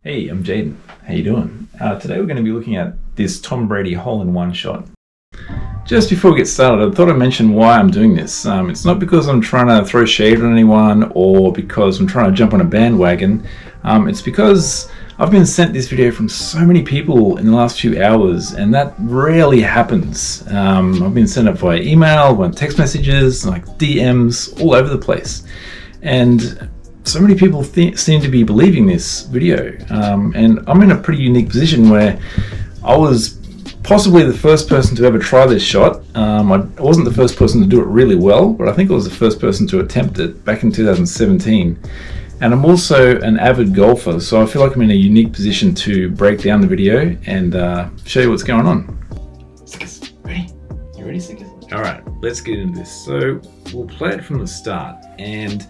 Hey, I'm Jaden. How you doing? Today we're going to be looking at this Tom Brady hole-in-one shot. Just before we get started, I thought I'd mention why I'm doing this. It's not because I'm trying to throw shade on anyone or because I'm trying to jump on a bandwagon. It's because I've been sent this video from so many people in the last few hours, and that rarely happens. I've been sent it via email, via text messages, like DMs, all over the place. And so many people seem to be believing this video, and I'm in a pretty unique position where I was possibly the first person to ever try this shot. I wasn't the first person to do it really well, but I think I was the first person to attempt it back in 2017. And I'm also an avid golfer, so I feel like I'm in a unique position to break down the video and show you what's going on. Sickers, ready? You ready, Sickers? Alright, let's get into this. So we'll play it from the start, and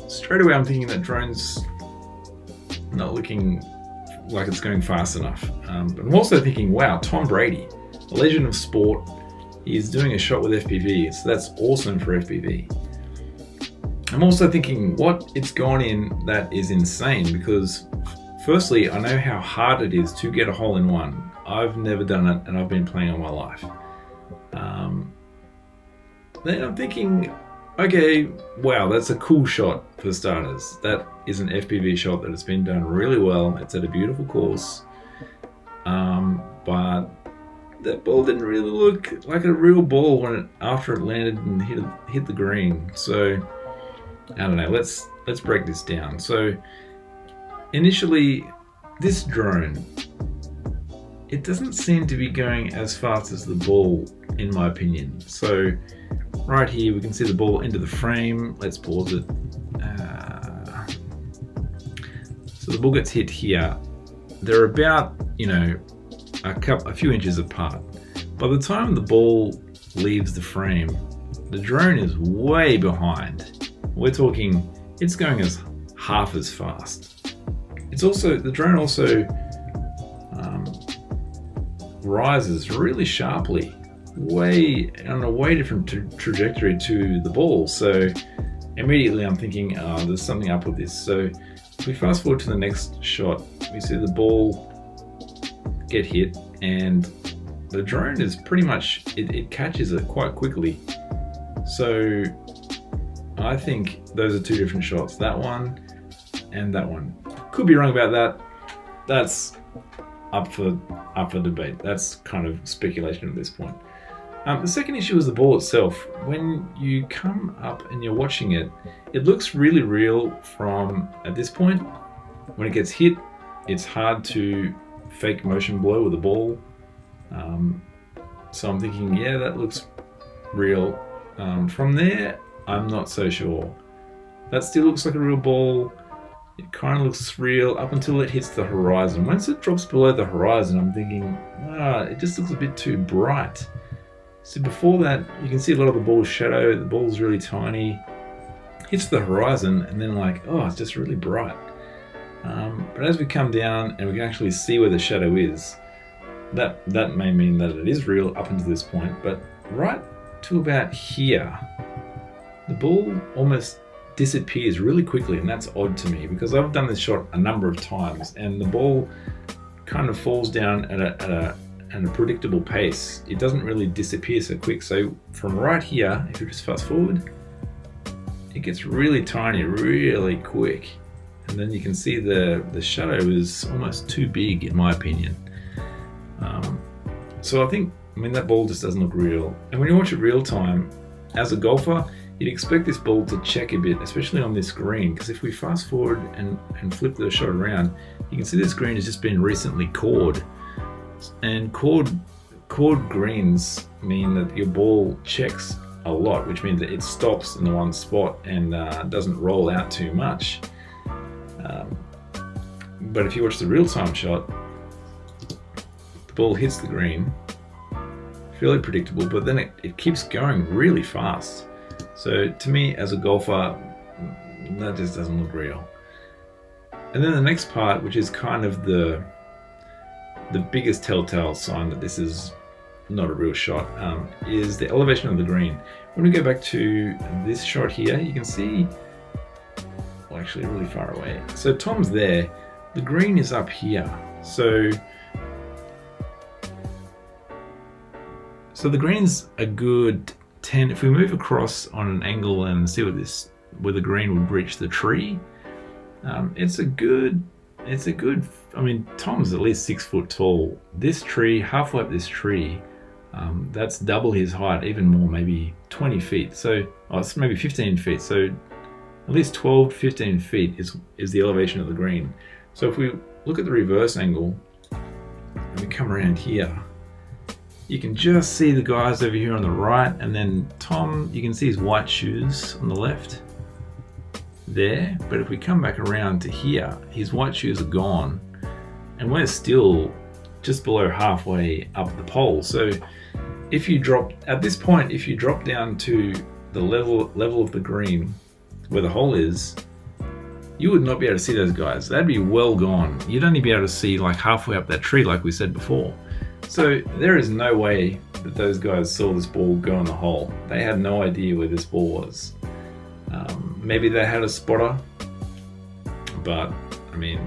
straight away I'm thinking that drone's not looking like it's going fast enough. But I'm also thinking, wow, Tom Brady, a legend of sport, he is doing a shot with FPV, so that's awesome for FPV. I'm also thinking what it's gone in that is insane, because firstly, I know how hard it is to get a hole-in-one. I've never done it, and I've been playing all my life. Then I'm thinking, okay, wow, that's a cool shot for starters. That is an FPV shot that has been done really well. It's at a beautiful course. But that ball didn't really look like a real ball after it landed and hit the green. So I don't know, let's break this down. So initially, this drone, it doesn't seem to be going as fast as the ball, in my opinion. So right here, we can see the ball into the frame. Let's pause it. So the ball gets hit here. They're about, a few inches apart. By the time the ball leaves the frame, the drone is way behind. We're talking, it's going as half as fast. The drone also rises really sharply, on a way different trajectory to the ball. So immediately I'm thinking, there's something up with this. So if we fast forward to the next shot, we see the ball get hit, and the drone is pretty much, it catches it quite quickly. So I think those are two different shots, that one and that one. Could be wrong about that. That's up for debate. That's kind of speculation at this point. The second issue is the ball itself. When you come up and you're watching it, it looks really real from at this point. When it gets hit, it's hard to fake motion blow with the ball. So I'm thinking, yeah, that looks real. From there, I'm not so sure. That still looks like a real ball. It kind of looks real up until it hits the horizon. Once it drops below the horizon, I'm thinking, it just looks a bit too bright. So before that, you can see a lot of the ball's shadow. The ball's really tiny. Hits the horizon, and then it's just really bright. But as we come down and we can actually see where the shadow is, that may mean that it is real up until this point. But right to about here, the ball almost disappears really quickly, and that's odd to me because I've done this shot a number of times, and the ball kind of falls down at a predictable pace. It doesn't really disappear so quick. So from right here, if you just fast forward, it gets really tiny, really quick. And then you can see the shadow is almost too big, in my opinion. So that ball just doesn't look real. And when you watch it real time, as a golfer, you'd expect this ball to check a bit, especially on this green, because if we fast forward and flip the shot around, you can see this green has just been recently cored. And cored greens mean that your ball checks a lot, which means that it stops in the one spot and doesn't roll out too much. But if you watch the real-time shot, the ball hits the green, fairly predictable, but then it keeps going really fast. So to me, as a golfer, that just doesn't look real. And then the next part, which is kind of the biggest telltale sign that this is not a real shot, is the elevation of the green. When we go back to this shot here, you can see well, actually really far away. So Tom's there. The green is up here. So the green's a good 10. If we move across on an angle and see where the green would reach the tree, it's a good. I mean, Tom's at least 6 foot tall. This tree, halfway up this tree, that's double his height, even more, maybe 20 feet. So, it's maybe 15 feet. So, at least 12, 15 feet is the elevation of the green. So, if we look at the reverse angle and we come around here, you can just see the guys over here on the right, and then Tom, you can see his white shoes on the left there. But if we come back around to here, his white shoes are gone, and we're still just below halfway up the pole. So if you drop, at this point, if you drop down to the level of the green where the hole is, you would not be able to see those guys. That'd be well gone. You'd only be able to see like halfway up that tree, like we said before. So there is no way that those guys saw this ball go in the hole. They had no idea where this ball was. Maybe they had a spotter, but I mean,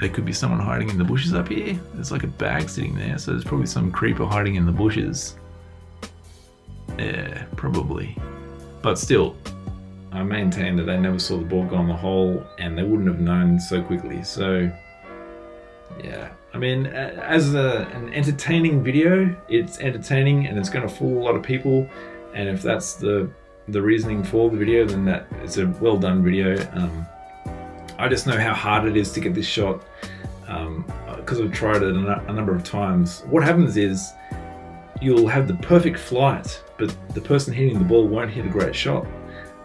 there could be someone hiding in the bushes up here. There's like a bag sitting there, so there's probably some creeper hiding in the bushes. Yeah, probably. But still, I maintain that they never saw the ball go in the hole, and they wouldn't have known so quickly. So yeah, I mean, as an entertaining video, it's entertaining and it's going to fool a lot of people. And if that's the reasoning for the video, then that it's a well done video. I just know how hard it is to get this shot because I've tried it a number of times. What happens is you'll have the perfect flight, but the person hitting the ball won't hit a great shot.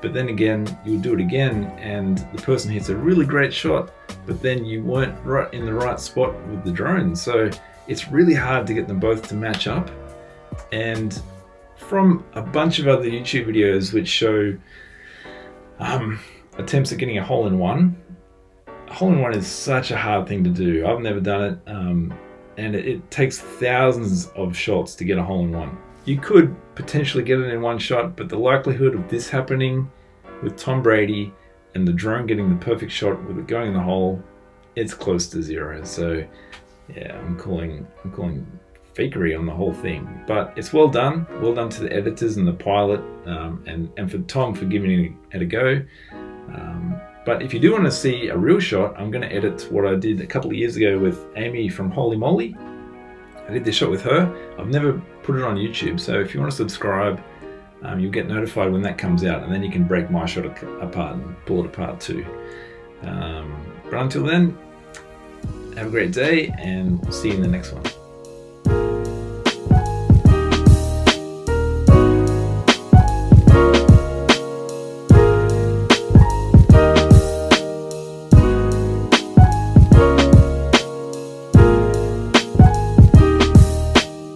But then again, you'll do it again and the person hits a really great shot, but then you weren't right in the right spot with the drone. So it's really hard to get them both to match up. And from a bunch of other YouTube videos which show attempts at getting a hole-in-one is such a hard thing to do. I've never done it, and it takes thousands of shots to get a hole-in-one. You could potentially get it in one shot, but the likelihood of this happening with Tom Brady and the drone getting the perfect shot with it going in the hole, it's close to zero. So yeah, I'm calling fakery on the whole thing. But it's well done to the editors and the pilot, and for Tom for giving it a go. But if you do want to see a real shot, I'm going to edit what I did a couple of years ago with Amy from Holy Moly. I did this shot with her. I've never put it on YouTube, so if you want to subscribe, you'll get notified when that comes out, and then you can break my shot apart and pull it apart too. But until then, have a great day, and we'll see you in the next one.